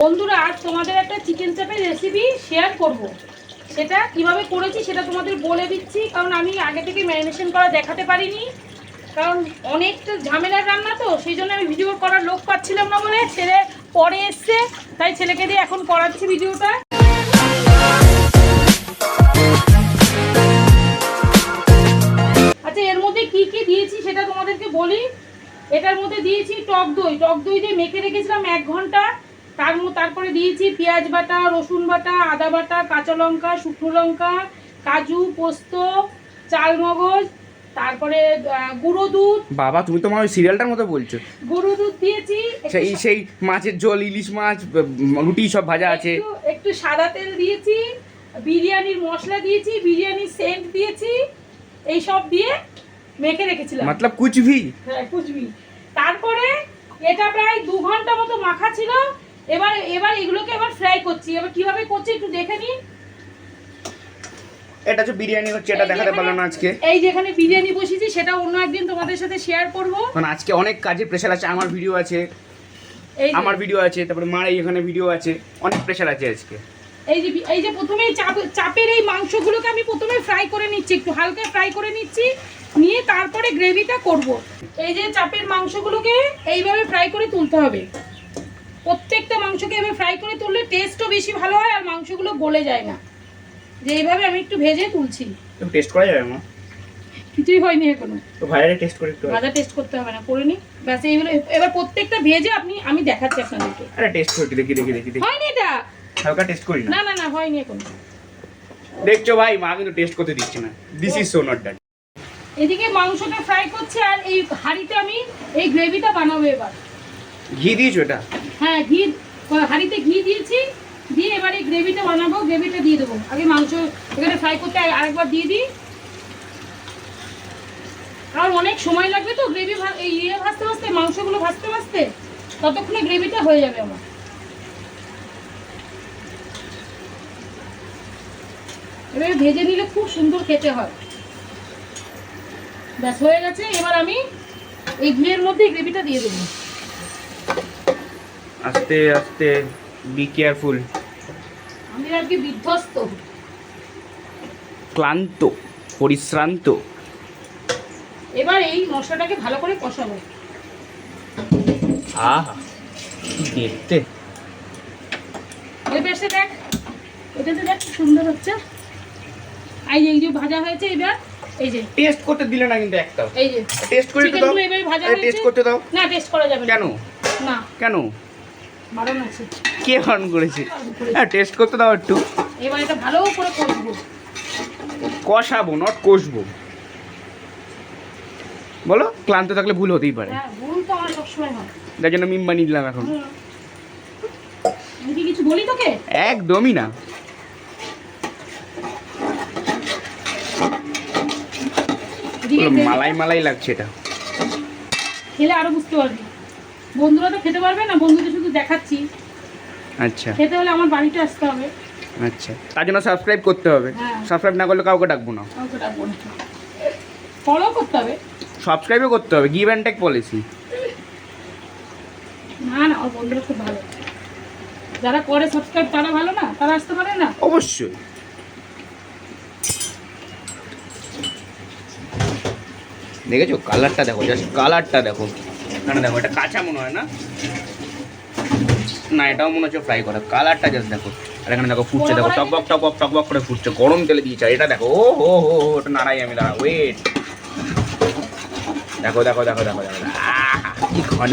বন্ধুরা আজ তোমাদের একটা চিকেন চাপের রেসিপি শেয়ার করব। সেটা কিভাবে করেছি সেটা তোমাদের বলে দিচ্ছি, কারণ আমি আগে থেকে ম্যারিনেশন করা দেখাতে পারিনি, কারণ অনেকটা ঝামেলার রান্না তো, সেই জন্য আমি ভিডিও করার লোক পাচ্ছিলাম না বলে ছেলে পরে এসছে, তাই ছেলেকে দিয়ে এখন করাচ্ছি ভিডিওটা। আচ্ছা, এর মধ্যে কি কি দিয়েছি সেটা তোমাদেরকে বলি। এটার মধ্যে দিয়েছি টক দই দিয়ে মেখে রেখেছিলাম 1 ঘন্টা। তারপরে দিয়েছি পেঁয়াজ বাটা, রসুন বাটা, আদা বাটা, কাঁচা লঙ্কা, শুকনো লঙ্কা, কাজু, পোস্ত, চালমগজ, তারপরে গুঁড়ো দুধ। বাবা, তুমি তো আমার ওই সিরিয়ালটার মতো বলছো। গুঁড়ো দুধ দিয়েছি, সেই মাছের ঝোল, ইলিশ মাছ, রুটি সব ভাজা আছে। একটু সাদা তেল দিয়েছি, বিরিয়ানির মশলা দিয়েছি, বিরিয়ানির সেন্ট দিয়েছি, এই সব দিয়ে মেখে রেখেছিলাম। মতলব কুছ ভি। হ্যাঁ, কুছ ভি। তারপরে এটা প্রায় 2 ঘন্টা মতো মাখা ছিল। এবার এগুলোকে এবার ফ্রাই করছি। এবার কিভাবে করছি একটু দেখে নিন। এটা যে বিরিয়ানি হচ্ছে, এটা দেখাতে পারলাম না আজকে। এই যেখানে বিরিয়ানি বসিয়েছি সেটা অন্য একদিন তোমাদের সাথে শেয়ার করব। কারণ আজকে অনেক কাজের প্রেশার আছে। আমার ভিডিও আছে, তারপরে মার এখানে ভিডিও আছে, অনেক প্রেশার আছে আজকে। এই যে প্রথমে চাপের এই মাংসগুলোকে আমি প্রথমে ফ্রাই করে নিচ্ছি, একটু হালকা ফ্রাই করে নিচ্ছি, নিয়ে তারপরে গ্রেভিটা করব। এই যে চাপের মাংসগুলোকে এইভাবে ফ্রাই করে তুলতে হবে। প্রত্যেকটা মাংসকে এভাবে ফ্রাই করে তুললে টেস্টও বেশি ভালো হয় আর মাংসগুলো গলে যায় না। যে এইভাবে আমি একটু ভেজে তুলছি। টেস্ট করা যাবে মা? কিছুই হয়নি এখনো। তো ভাইরা টেস্ট করে একটু। ভাজা টেস্ট করতে হবে না, করে নি ব্যাস। এইগুলো এবার প্রত্যেকটা ভেজে আমি দেখাচ্ছি আপনাদেরকে। আরে টেস্ট করে দেখি। হয়নি এটা? হালকা টেস্ট করি না। না হয়নি এখনো। দেখছো ভাই, মা কিন্তু টেস্ট করতে দিচ্ছে না। This is so not done. এদিকে মাংসটা ফ্রাই করছে আর এই হাঁড়িতে আমি এই গ্রেভিটা বানাবো। এবার ঘি দিয়েছো এটা? হ্যাঁ, হাঁড়িতে ঘি দিয়েছি, দিয়ে এবার এই গ্রেভিটা বানাবো। গ্রেভিটা দিয়ে দেবো। আগে মাংস এখানে ফ্রাই করতে আরেকবার দিয়ে দিই, কারণ অনেক সময় লাগবে তো গ্রেভি ভাজতে মাংসগুলো ভাজতে ততক্ষণে গ্রেভিটা হয়ে যাবে আমার। এবারে ভেজে নিলে খুব সুন্দর খেতে হয়। ব্যাস হয়ে গেছে। এবার আমি এই ঘিয়ের মধ্যে গ্রেভিটা দিয়ে দেবো। আস্তে আস্তে, বি কেয়ারফুল। আমি আজকে বিধ্বস্ত, ক্লান্ত, পরিশ্রান্ত। এবার এই মশলাটাকে ভালো করে কষাবো। আহা, দেখতে এর পাশে দেখ, এটাতে দেখ কি সুন্দর হচ্ছে। এই যে ভাজা হয়েছে। এবার এই যে টেস্ট করতে দিলে না কিন্তু একটাও। এই যে টেস্ট করে দাও। এবারে ভাজা হয়েছে। টেস্ট করতে দাও। না, টেস্ট করা যাবে না। কেন? না, কেন? বারণ আছে। কে বারণ করেছে? হ্যাঁ, টেস্ট করতে দাও একটু। এবার এটা ভালো করে কষবো। কষাবো, নট কষবো। বলো, ক্লান্ত থাকলে ভুল হতেই পারে। হ্যাঁ, ভুল তো আমার সবসময় হয়। যার জন্য মিম বানিয়ে দিলাম এখন। আমি কি কিছু বলি তোকে? একদমই না। মালাই লাগছে এটা। খেলে আরো বুঝতে পারবি। বন্ধুরা তো খেতে পারবে না, বন্ধুদের শুধু দেখাচ্ছি। আচ্ছা, খেতে হলে আমার বাড়িতে আসতে হবে। আচ্ছা, তার জন্য সাবস্ক্রাইব করতে হবে। সাবস্ক্রাইব না করলে কাউকে ডাকবো না। ফলো করতে হবে, সাবস্ক্রাইবও করতে হবে। Give and take policy. না আমার বন্ধুরা খুব ভালো, যারা করে সাবস্ক্রাইব তারা ভালো না, তারা আসতে পারে না? অবশ্যই। দেখেছো কালারটা? দেখো, জাস্ট কালারটা দেখো। এখানে দেখো, এটা কাঁচা মনে হয় না? না, এটাও মনে হচ্ছে ফ্রাই করা। কালারটা জাস্ট দেখো। আর এখানে দেখো ফুটছে, দেখো টকবক করে ফুটছে। গরম তেলে দিয়েছে। এটা দেখো, ও হো হো, ওটা নাড়াই আমি, দাঁড়া, ওয়েট। দেখো, কি ঘন।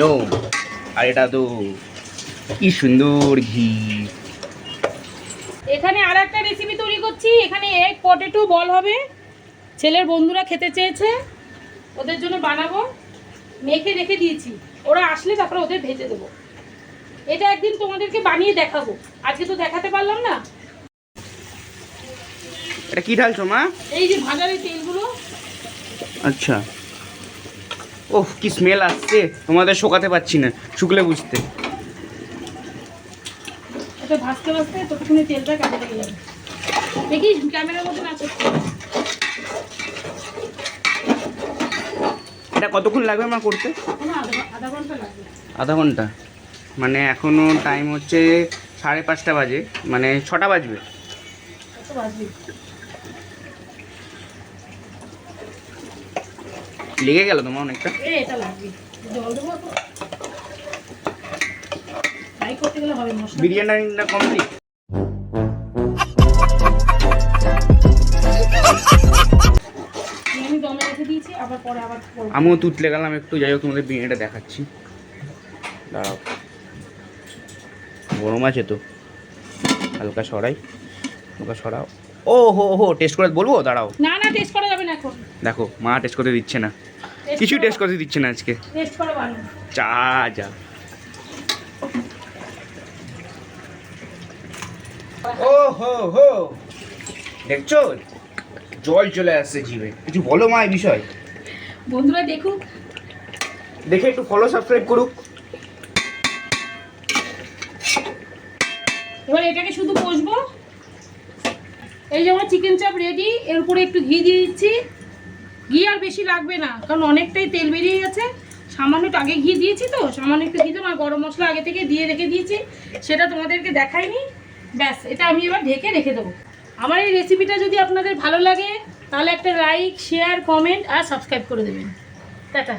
আর এটা তো কি সুন্দর ঘি। এখানে আর একটা রেসিপি তৈরি করছি। এখানে এগ পটেটো বল হবে। ছেলের বন্ধুরা খেতে চেয়েছে, ওদের জন্য বানাবো। মেখে রেখে দিয়েছি, ওরা আসলে তারপরে ওদের ভেজে দেবো। এটা একদিন তোমাদেরকে বানিয়ে দেখাবো, আজকে তো দেখাতে পারলাম না। এটা কি ঢালছো মা? এই যে ভাজার এই তেলগুলো। আচ্ছা, ওহ কি স্মেল আসছে। তোমাদের শোকাতে পারছি না, শুকলে বুঝতে। এটা ভাজতে ততক্ষণে তেলটা কাটে লেগে যাবে। দেখি ক্যামেরার মধ্যে না করতে। এটা কতক্ষণ লাগবে আমার করতে? আধা ঘন্টা লাগবে। আধা ঘন্টা? মানে এখনো টাইম হচ্ছে 5:30 বাজে, মানে 6টা বাজবে। কত বাজবে? লেগে গেল তোমার অনেকটা। এটা লাগবে, জল দেবো তো, ফ্রাই করতে গেলে হবে মশলা। বিরিয়ানিটা কমপ্লিট। আমি দমে রেখে দিয়েছি, আবার পরে আবার করবো। আমিও তুতলে গেলাম একটু, যাই হোক তোমাদের বিরিয়ানিটা দেখাচ্ছি, দাঁড়াও। গরম আছে তো, হালকা সরাও। ও হো টেস্ট করে বলবো, দাঁড়াও। না না, টেস্ট করা যাবে না এখন। দেখো মা টেস্ট করতে দিচ্ছে না, কিছুই টেস্ট করতে দিচ্ছে না আজকে। টেস্ট করা ভালো। যা ও হো দেখছো, জল চলে আসছে জিভে। কিছু বলো মা এই বিষয়। বন্ধুরা দেখুক, দেখে একটু ফলো সাবস্ক্রাইব করুক। এবার এটাকে শুধু কষবো। এই যে আমার চিকেন চাপ রেডি। এর উপরে একটু ঘি দিয়ে দিচ্ছি। ঘি আর বেশি লাগবে না, কারণ অনেকটাই তেল বেরিয়ে গেছে। সামান্য একটু আগে ঘি দিয়েছি তো, সামান্য একটু ঘি আর গরম মশলা আগে থেকে দিয়ে রেখে দিয়েছি, সেটা তোমাদেরকে দেখাইনি। ব্যাস, এটা আমি এবার ঢেকে রেখে দেবো। আমার এই রেসিপিটা যদি আপনাদের ভালো লাগে তাহলে একটা লাইক, শেয়ার, কমেন্ট আর সাবস্ক্রাইব করে দেবেন। টাটা।